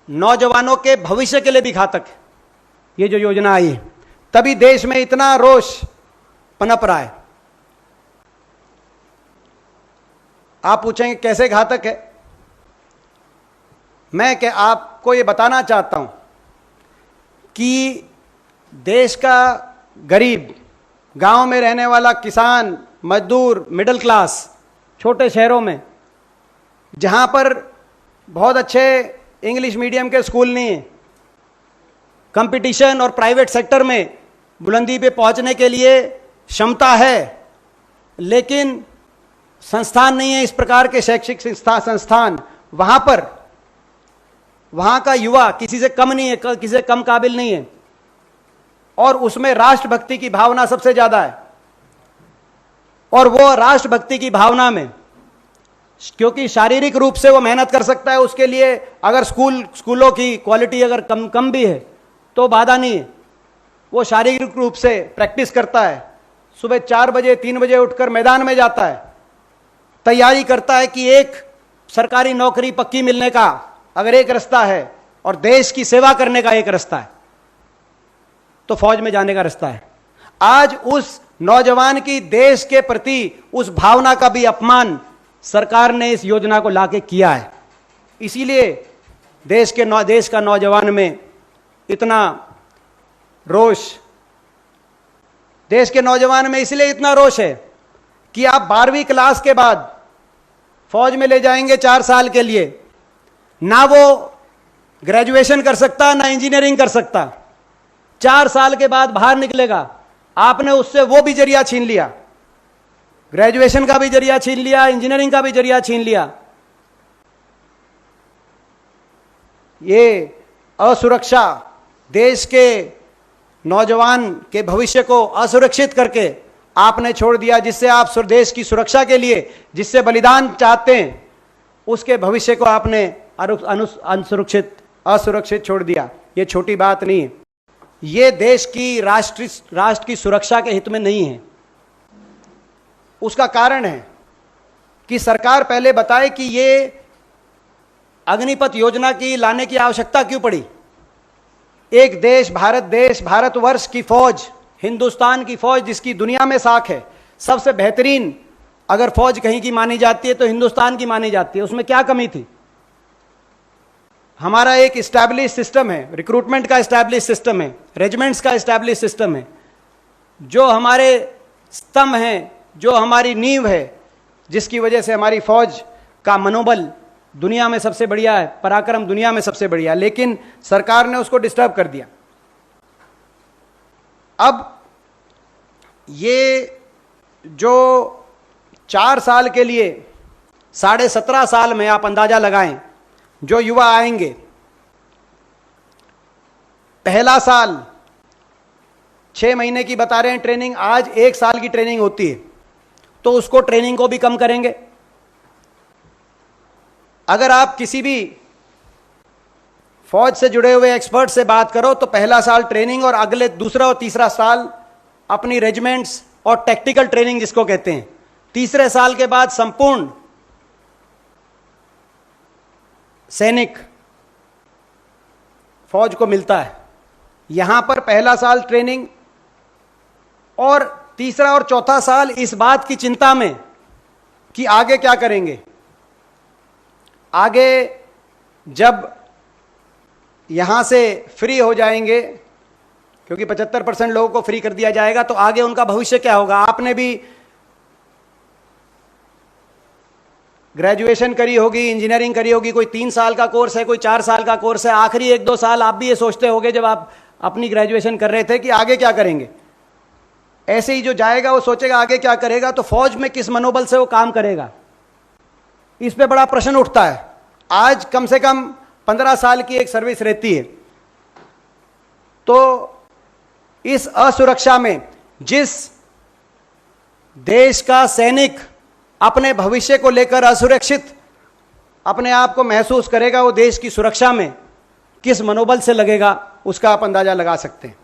नौजवानों के भविष्य के लिए भी घातक है ये जो योजना आई है। तभी देश में इतना रोष पनप रहा है। आप पूछेंगे कैसे घातक है? मैं आपको ये बताना चाहता हूं कि देश का गरीब, गांव में रहने वाला किसान, मजदूर, मिडिल क्लास, छोटे शहरों में जहां पर बहुत अच्छे इंग्लिश मीडियम के स्कूल नहीं है, कंपटीशन और प्राइवेट सेक्टर में बुलंदी पे पहुंचने के लिए क्षमता है, लेकिन संस्थान नहीं है इस प्रकार के शैक्षिक संस्थान, वहां पर वहां का युवा किसी से कम नहीं है, किसी से कम काबिल नहीं है, और उसमें राष्ट्रभक्ति की भावना सबसे ज्यादा है। और वो राष्ट्रभक्ति की भावना में, क्योंकि शारीरिक रूप से वो मेहनत कर सकता है, उसके लिए अगर स्कूलों की क्वालिटी अगर कम भी है तो बाधा नहीं है। वो शारीरिक रूप से प्रैक्टिस करता है, सुबह 4 बजे 3 बजे उठकर मैदान में जाता है, तैयारी करता है कि एक सरकारी नौकरी पक्की मिलने का अगर एक रास्ता है और देश की सेवा करने का एक रास्ता है तो फौज में जाने का रास्ता है। आज उस नौजवान की देश के प्रति उस भावना का भी अपमान सरकार ने इस योजना को लाके किया है। इसीलिए देश का नौजवान में इतना रोष, देश के नौजवान में इसलिए इतना रोष है कि आप 12वीं क्लास के बाद फौज में ले जाएंगे 4 साल के लिए, ना वो ग्रेजुएशन कर सकता ना इंजीनियरिंग कर सकता। 4 साल के बाद बाहर निकलेगा, आपने उससे वो भी जरिया छीन लिया, ग्रेजुएशन का भी जरिया छीन लिया, इंजीनियरिंग का भी जरिया छीन लिया। ये असुरक्षा देश के नौजवान के भविष्य को असुरक्षित करके आपने छोड़ दिया, जिससे आप देश की सुरक्षा के लिए जिससे बलिदान चाहते हैं उसके भविष्य को आपने असुरक्षित छोड़ दिया। ये छोटी बात नहीं है, ये देश की राष्ट्र की सुरक्षा के हित में नहीं है। उसका कारण है कि सरकार पहले बताए कि ये अग्निपथ योजना की लाने की आवश्यकता क्यों पड़ी। एक देश, भारतवर्ष की फौज, हिंदुस्तान की फौज जिसकी दुनिया में साख है, सबसे बेहतरीन अगर फौज कहीं की मानी जाती है तो हिंदुस्तान की मानी जाती है। उसमें क्या कमी थी? हमारा एक इस्टेब्लिश सिस्टम है, रिक्रूटमेंट का इस्टेब्लिश सिस्टम है, रेजिमेंट्स का इस्टेब्लिश सिस्टम है, जो हमारे स्तंभ हैं, जो हमारी नींव है, जिसकी वजह से हमारी फौज का मनोबल दुनिया में सबसे बढ़िया है, पराक्रम दुनिया में सबसे बढ़िया है। लेकिन सरकार ने उसको डिस्टर्ब कर दिया। अब ये जो 4 साल के लिए 17.5 साल में आप अंदाजा लगाएं, जो युवा आएंगे, पहला साल 6 महीने की बता रहे हैं ट्रेनिंग, आज 1 साल की ट्रेनिंग होती है, तो उसको ट्रेनिंग को भी कम करेंगे। अगर आप किसी भी फौज से जुड़े हुए एक्सपर्ट से बात करो तो पहला साल ट्रेनिंग और अगले दूसरा और तीसरा साल अपनी रेजिमेंट्स और टैक्टिकल ट्रेनिंग जिसको कहते हैं, तीसरे साल के बाद संपूर्ण सैनिक फौज को मिलता है। यहां पर पहला साल ट्रेनिंग और तीसरा और चौथा साल इस बात की चिंता में कि आगे क्या करेंगे। आगे जब यहां से फ्री हो जाएंगे, क्योंकि 75% लोगों को फ्री कर दिया जाएगा, तो आगे उनका भविष्य क्या होगा। आपने भी ग्रेजुएशन करी होगी, इंजीनियरिंग करी होगी, कोई 3 साल का कोर्स है, कोई 4 साल का कोर्स है, आखिरी 1-2 साल आप भी ये सोचते होंगे जब आप अपनी ग्रेजुएशन कर रहे थे कि आगे क्या करेंगे। ऐसे ही जो जाएगा वो सोचेगा आगे क्या करेगा, तो फौज में किस मनोबल से वो काम करेगा, इस पे बड़ा प्रश्न उठता है। आज कम से कम 15 साल की एक सर्विस रहती है, तो इस असुरक्षा में जिस देश का सैनिक अपने भविष्य को लेकर असुरक्षित अपने आप को महसूस करेगा, वो देश की सुरक्षा में किस मनोबल से लगेगा, उसका आप अंदाजा लगा सकते हैं।